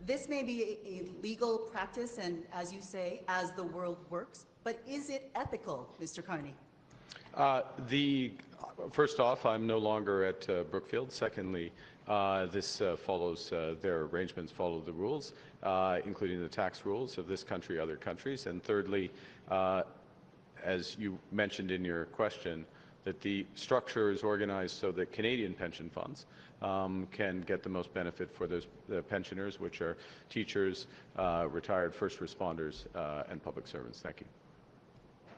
This may be a legal practice, and as you say, as the world works, but is it ethical, Mr. Carney? First off, I'm no longer at Brookfield. Secondly, this follows, their arrangements follow the rules, including the tax rules of this country, other countries. And thirdly, as you mentioned in your question, that the structure is organized so that Canadian pension funds can get the most benefit for those pensioners, which are teachers, retired first responders, and public servants. Thank you.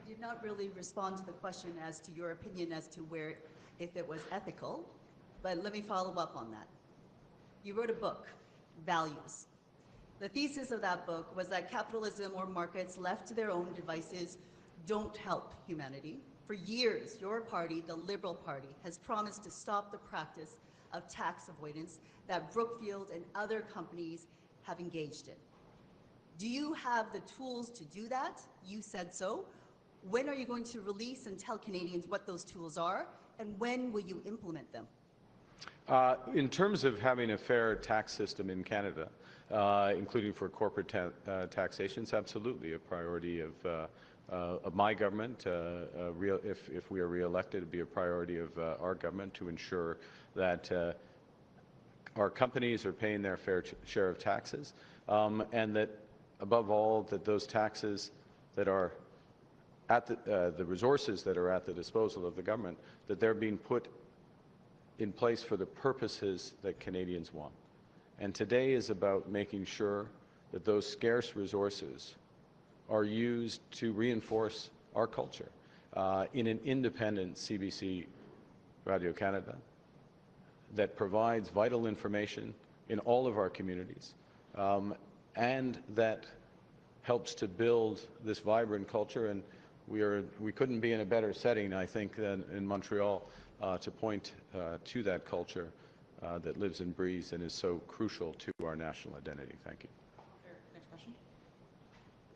You did not really respond to the question as to your opinion as to where, if it was ethical, but let me follow up on that. You wrote a book, Values. The thesis of that book was that capitalism or markets left to their own devices don't help humanity. For years, your party, the Liberal Party, has promised to stop the practice of tax avoidance that Brookfield and other companies have engaged in. Do you have the tools to do that? You said so. When are you going to release and tell Canadians what those tools are, and when will you implement them? In terms of having a fair tax system in Canada, including for corporate taxation, it's absolutely a priority of my government. If we are re-elected, it would be a priority of our government to ensure that our companies are paying their fair share of taxes, and that, above all, that those taxes that are at the resources that are at the disposal of the government, that they're being put in place for the purposes that Canadians want. And today is about making sure that those scarce resources are used to reinforce our culture in an independent CBC Radio Canada that provides vital information in all of our communities, and that helps to build this vibrant culture. And we couldn't be in a better setting, I think, than in Montreal to point to that culture that lives and breathes and is so crucial to our national identity. Thank you. Next question.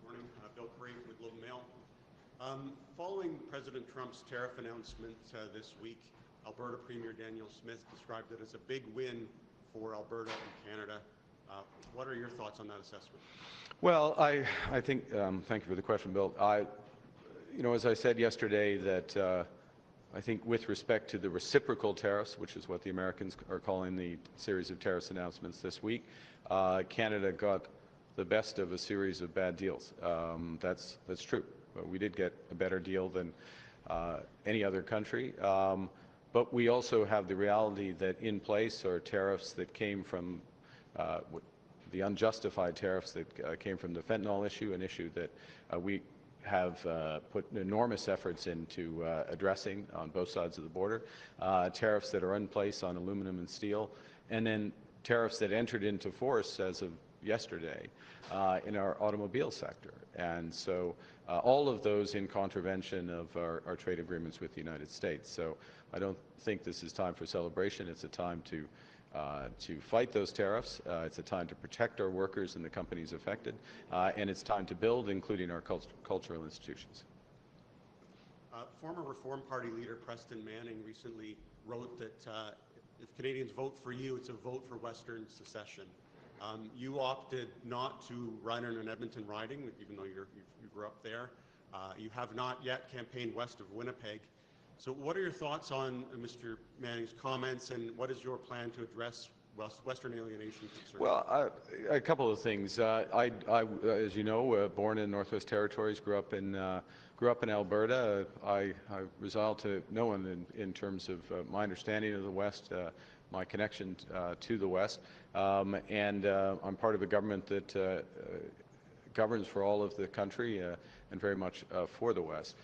Good morning. Bill Curry from the Globe and Mail. Following President Trump's tariff announcement this week, Alberta Premier Daniel Smith described it as a big win for Alberta and Canada. What are your thoughts on that assessment? Well, I think, thank you for the question, Bill. As I said yesterday, that I think with respect to the reciprocal tariffs, which is what the Americans are calling the series of tariffs announcements this week, Canada got the best of a series of bad deals. That's true. But we did get a better deal than any other country. But we also have the reality that in place are tariffs that came from the unjustified tariffs that came from the fentanyl issue, an issue that we have put enormous efforts into addressing on both sides of the border, tariffs that are in place on aluminum and steel, and then tariffs that entered into force as of yesterday in our automobile sector. And so all of those in contravention of our trade agreements with the United States. So I don't think this is time for celebration. It's a time to fight those tariffs. It's a time to protect our workers and the companies affected, and it's time to build, including our cultural institutions. Former Reform Party leader Preston Manning recently wrote that if Canadians vote for you, it's a vote for Western secession. You opted not to run in an Edmonton riding, even though you grew up there. You have not yet campaigned west of Winnipeg. So what are your thoughts on Mr. Manning's comments, and what is your plan to address Western alienation concerns? Well, a couple of things. I, as you know, born in Northwest Territories, grew up in Alberta. I resolved to no one in terms of my understanding of the West, my connection to the West, and I'm part of a government that governs for all of the country and very much for the West.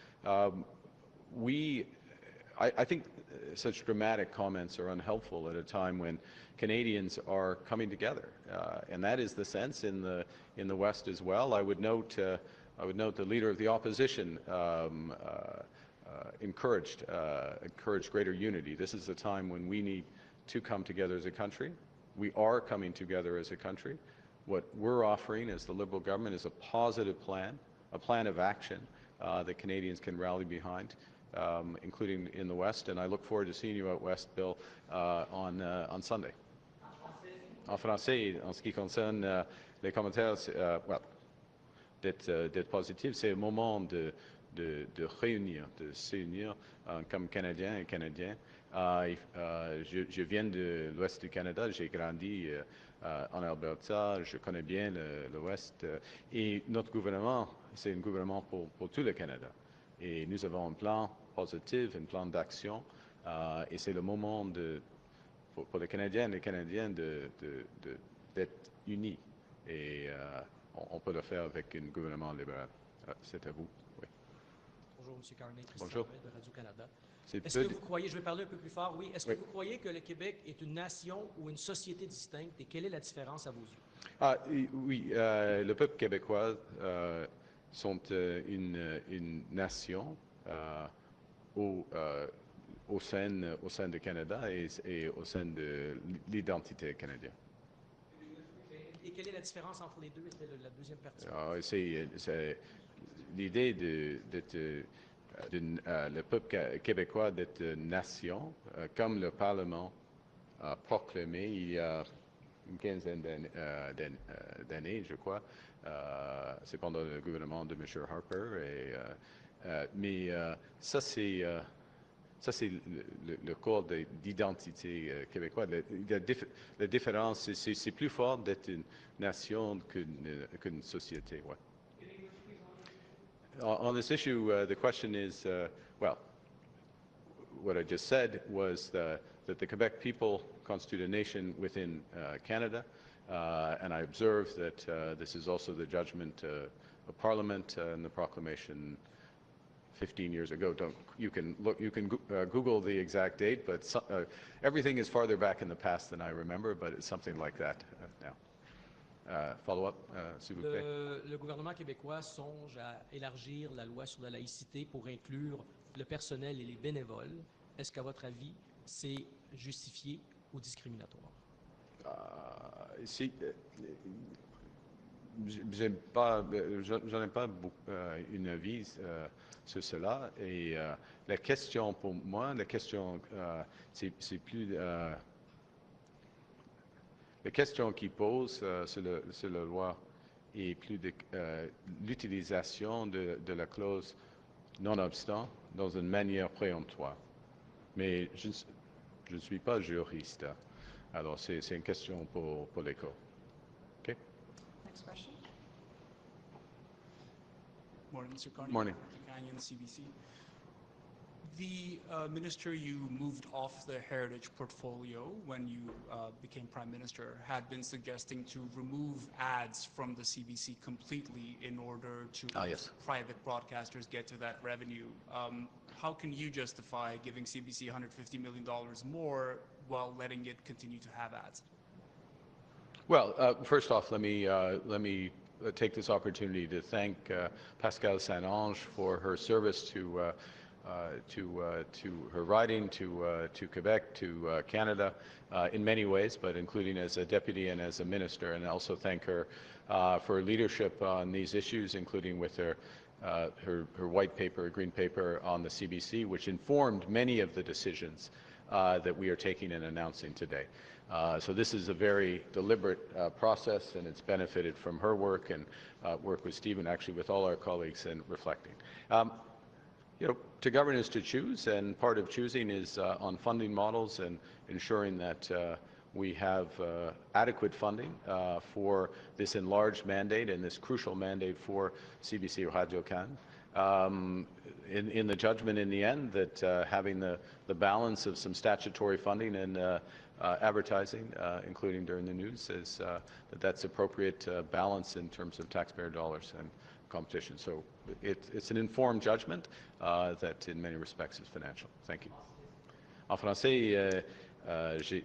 I think such dramatic comments are unhelpful at a time when Canadians are coming together, and that is the sense in the West as well. I would note the leader of the opposition encouraged greater unity. This is a time when we need to come together as a country. We are coming together as a country. What we're offering as the Liberal government is a positive plan, a plan of action that Canadians can rally behind, including in the West, and I look forward to seeing you out West, Bill, on Sunday. En français, en ce qui concerne les commentaires, d'être positif, c'est le moment de réunir, de s'unir comme Canadiens et Canadiens. Je viens de l'ouest du Canada, j'ai grandi en Alberta, je connais bien l'ouest. Et notre gouvernement, c'est un gouvernement pour tout le Canada. Et nous avons un plan positif, un plan d'action. Et c'est le moment pour les Canadiens et les Canadiennes d'être unis. Et on peut le faire avec un gouvernement libéral. C'est à vous. Oui. Bonjour, M. Carney, Christian Bonjour. de Radio-Canada. C'est Est-ce que vous croyez, je vais parler un peu plus fort, oui, est-ce que Oui. vous croyez que le Québec est une nation ou une société distincte et quelle est la différence à vos yeux? Oui, le peuple québécois sont une nation au sein du Canada et au sein de l'identité canadienne. Et quelle est la différence entre les deux? C'était la deuxième partie. C'est l'idée le peuple québécois d'être une nation, comme le Parlement a proclamé il y a une quinzaine d'années, je crois. C'est pendant le gouvernement de M. Harper. Mais ça, c'est le corps d'identité québécois. La différence, c'est plus fort d'être une nation qu'une société. Ouais. On this issue, the question is, what I just said was that the Quebec people constitute a nation within Canada, and I observe that this is also the judgment of Parliament and the proclamation 15 years ago. You can Google the exact date, but everything is farther back in the past than I remember, but it's something like that now. Follow-up, s'il vous plaît. Le gouvernement québécois songe à élargir la loi sur la laïcité pour inclure le personnel et les bénévoles. Est-ce qu'à votre avis, c'est justifié ou discriminatoire? J'en ai pas une avis sur cela. Et la question pour moi, c'est plus la question qui pose sur la loi est plus de l'utilisation de la clause non-obstant dans une manière préemptoire. Mais je ne suis pas juriste. Alors, c'est une question pour l'école. OK? Next question. Morning, Mr. Carney. Morning. Canyon, CBC. The minister you moved off the heritage portfolio when you became prime minister had been suggesting to remove ads from the CBC completely in order to Yes. private broadcasters get to that revenue. How can you justify giving CBC $150 million more while letting it continue to have ads? Well, first off, let me take this opportunity to thank Pascale Saint-Onge for her service to her riding to Quebec, to Canada, in many ways, but including as a deputy and as a minister, and also thank her for her leadership on these issues, including with her white paper, green paper on the CBC, which informed many of the decisions that we are taking and announcing today. So this is a very deliberate process, and it's benefited from her work and work with Stephen, actually with all our colleagues in reflecting. To govern is to choose, and part of choosing is on funding models and ensuring that we have adequate funding for this enlarged mandate and this crucial mandate for CBC Radio-Can. In the judgment in the end that having the balance of some statutory funding and advertising, including during the news, is that's appropriate balance in terms of taxpayer dollars and competition. So it's an informed judgment that in many respects is financial. Thank you. En français,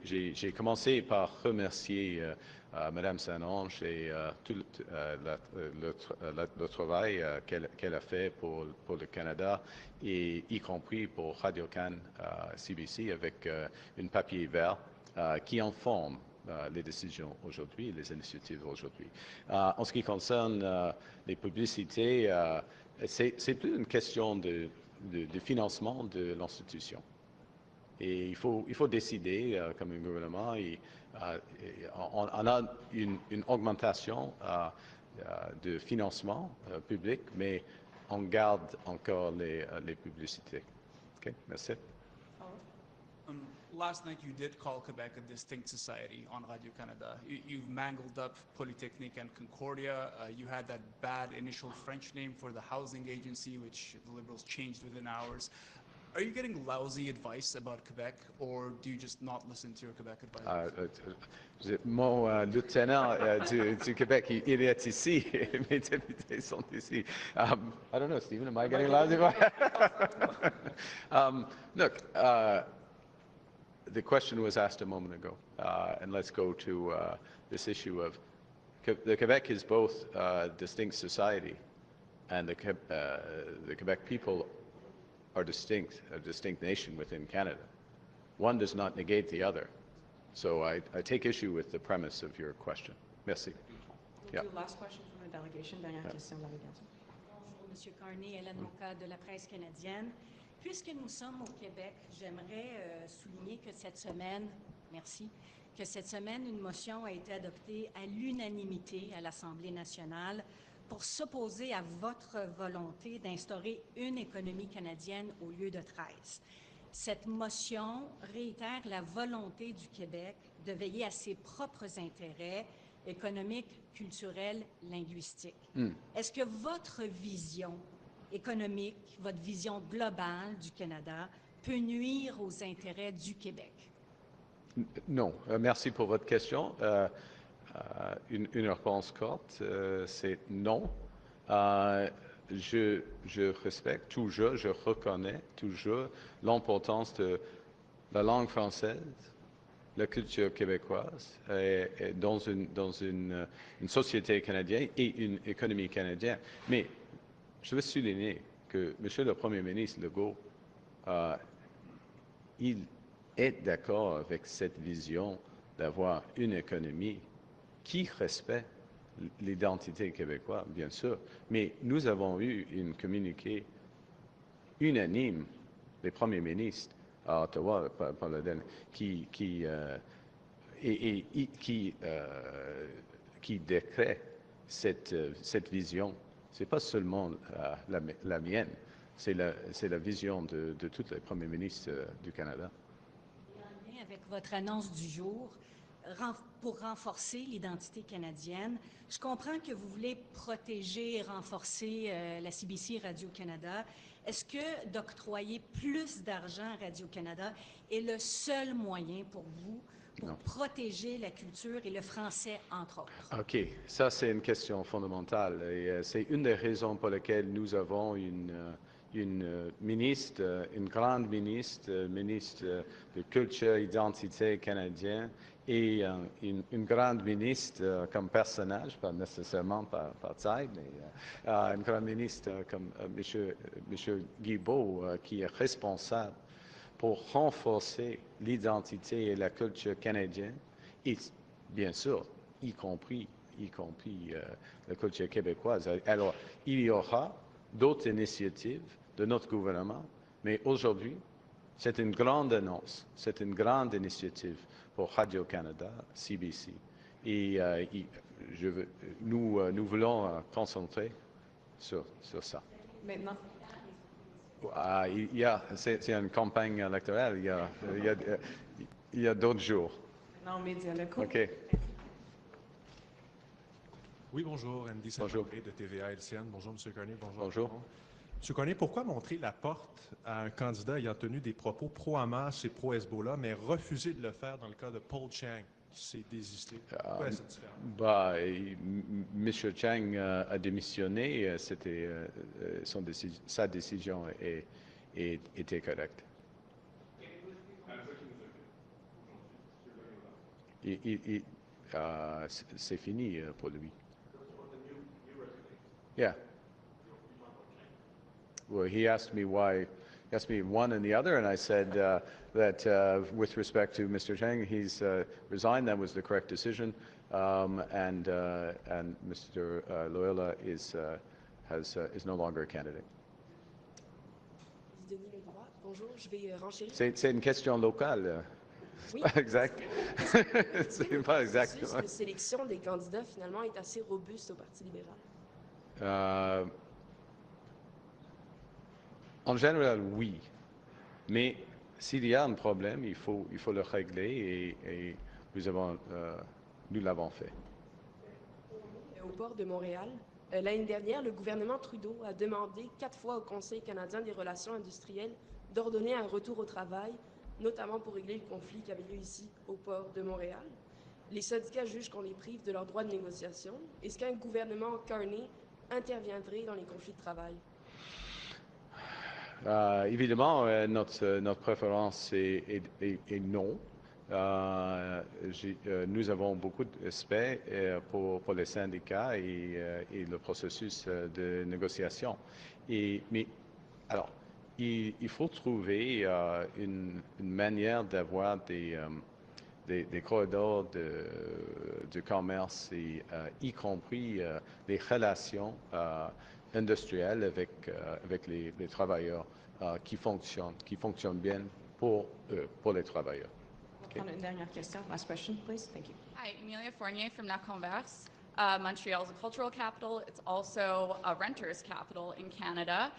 j'ai commencé par remercier Madame Saint-Onge et tout le travail qu'elle a fait pour le Canada, et y compris pour Radio-Can CBC avec un papier vert qui informe les décisions aujourd'hui, les initiatives aujourd'hui. En ce qui concerne les publicités, c'est plus une question de financement de l'institution. Et il faut décider comme un gouvernement. On a une augmentation de financement public, mais on garde encore les publicités. OK, merci. Last night you did call Quebec a distinct society on Radio-Canada. You've mangled up Polytechnique and Concordia. You had that bad initial French name for the housing agency, which the Liberals changed within hours. Are you getting lousy advice about Quebec, or do you just not listen to your Quebec advisors? Mon lieutenant du Québec, il est ici. Mes députés sont ici. I don't know, Stephen, am I getting lousy? Look, the question was asked a moment ago, and let's go to this issue of the Quebec is both a distinct society, and the Quebec people are distinct, a distinct nation within Canada. One does not negate the other. So I take issue with the premise of your question. Merci. We'll do last question from the delegation. Dernière question de la délégation. Bonjour, M. Carney, Hélène Moka de la presse canadienne. Puisque nous sommes au Québec, j'aimerais souligner que cette semaine, une motion a été adoptée à l'unanimité à l'Assemblée nationale pour s'opposer à votre volonté d'instaurer une économie canadienne au lieu de 13. Cette motion réitère la volonté du Québec de veiller à ses propres intérêts économiques, culturels, linguistiques. Est-ce que votre vision économique, votre vision globale du Canada peut nuire aux intérêts du Québec? Non. Merci pour votre question. Une réponse courte, c'est non. Je respecte toujours, je reconnais toujours l'importance de la langue française, la culture québécoise, et dans une société canadienne et une économie canadienne. Mais je veux souligner que M. le Premier ministre Legault, il est d'accord avec cette vision d'avoir une économie qui respecte l'identité québécoise, bien sûr. Mais nous avons eu une communiqué unanime des premiers ministres à Ottawa, par le dernier, qui décrète cette vision. Ce n'est pas seulement la mienne, c'est la vision de tous les premiers ministres du Canada. En lien avec votre annonce du jour, pour renforcer l'identité canadienne, je comprends que vous voulez protéger et renforcer la CBC Radio-Canada. Est-ce que d'octroyer plus d'argent à Radio-Canada est le seul moyen pour vous pour protéger la culture et le français, entre autres? OK. Ça, c'est une question fondamentale. Et c'est une des raisons pour lesquelles nous avons une ministre, une grande ministre de culture, identité canadienne, et une grande ministre comme personnage, pas nécessairement par taille, mais une grande ministre comme M. Guilbeault, qui est responsable pour renforcer l'identité et la culture canadienne, et bien sûr, y compris la culture québécoise. Alors, il y aura d'autres initiatives de notre gouvernement, mais aujourd'hui, c'est une grande annonce, c'est une grande initiative pour Radio-Canada, CBC. Et nous voulons concentrer sur ça. Maintenant. C'est une campagne électorale, il y a d'autres jours. Maintenant, médias locaux. OK. Oui, bonjour, Andy Saint-André de TVA LCN. Bonjour, M. Carney. Bonjour. M. Carney, pourquoi montrer la porte à un candidat ayant tenu des propos pro-Hamas et pro-Hezbollah, mais refuser de le faire dans le cas de Paul Chang, qui s'est désisté? Pourquoi cette différence? M. Chang a démissionné. Sa décision était correcte. C'est fini pour lui. Yeah. Well, he asked me one and the other, and I said that with respect to Mr. Chang, he's resigned. That was the correct decision, and Mr. Loyola is no longer a candidate. Denis Ledoux, Bonjour, je vais renchérir. C'est une question locale. Oui. Pas exact. C'est pas Le processus exactement. de sélection des candidats, finalement, est assez robuste au Parti libéral. En général, oui. Mais s'il y a un problème, il faut le régler et nous l'avons fait. Au port de Montréal, l'année dernière, le gouvernement Trudeau a demandé 4 fois au Conseil canadien des relations industrielles d'ordonner un retour au travail, notamment pour régler le conflit qui avait lieu ici au port de Montréal. Les syndicats jugent qu'on les prive de leur droit de négociation. Est-ce qu'un gouvernement Carney interviendrait dans les conflits de travail? Évidemment, notre préférence est non. Nous avons beaucoup de respect pour les syndicats et le processus de négociation. Mais alors, il faut trouver une manière d'avoir des corridors de commerce, et, y compris des relations industrielles avec les travailleurs qui fonctionnent bien pour les travailleurs. On va prendre une dernière question. Last question, please. Thank you. Hi, Amelia Fournier from La Converse. Montreal is a cultural capital. It's also a renter's capital in Canada.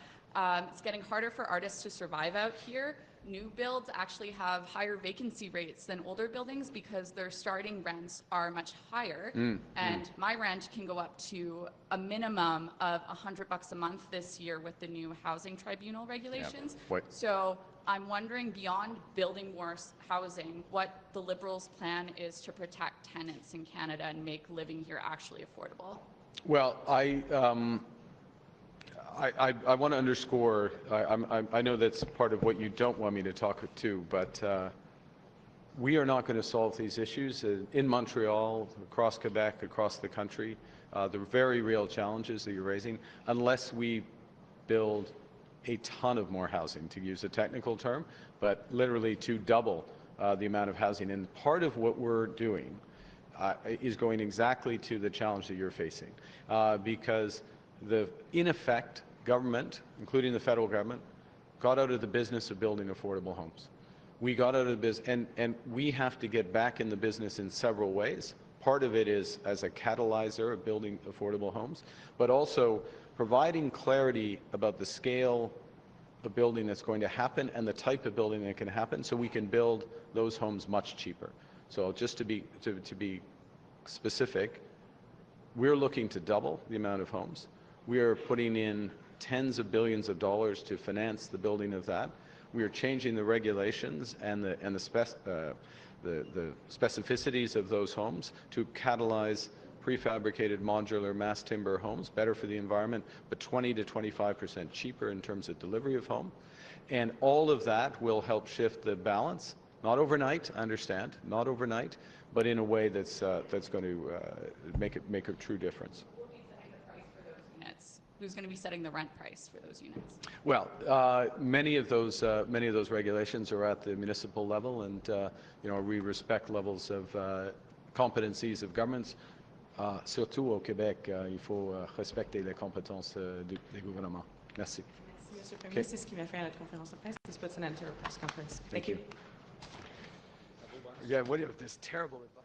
It's getting harder for artists to survive out here. New builds actually have higher vacancy rates than older buildings because their starting rents are much higher. And my rent can go up to a minimum of $100 a month this year with the new housing tribunal regulations. Ouais. So I'm wondering, beyond building more housing, what the Liberals' plan is to protect tenants in Canada and make living here actually affordable. Well, I want to underscore, I know that's part of what you don't want me to talk to, but we are not going to solve these issues in Montreal, across Quebec, across the country, the very real challenges that you're raising, unless we build a ton of more housing, to use a technical term, but literally to double the amount of housing. And part of what we're doing is going exactly to the challenge that you're facing, because in effect, government, including the federal government, got out of the business of building affordable homes. We got out of the business, and we have to get back in the business in several ways. Part of it is as a catalyzer of building affordable homes, but also providing clarity about the scale of building that's going to happen and the type of building that can happen, so we can build those homes much cheaper. So just to be specific, we're looking to double the amount of homes. We are putting in tens of billions of dollars to finance the building of that. We are changing the regulations and the specificities of those homes to catalyze prefabricated modular mass timber homes, better for the environment, but 20 to 25% cheaper in terms of delivery of home. And all of that will help shift the balance, not overnight, I understand, not overnight, but in a way that's going to make a true difference. Who's going to be setting the rent price for those units? Well, many of those regulations are at the municipal level, and we respect levels of competencies of governments. Surtout au Québec, il faut respecter les compétences des gouvernements. Merci. Merci, M. Premier. C'est ce qui m'a fait à notre conférence de presse. This puts an end to our press conference. Thank you. Yeah, what is this terrible advice?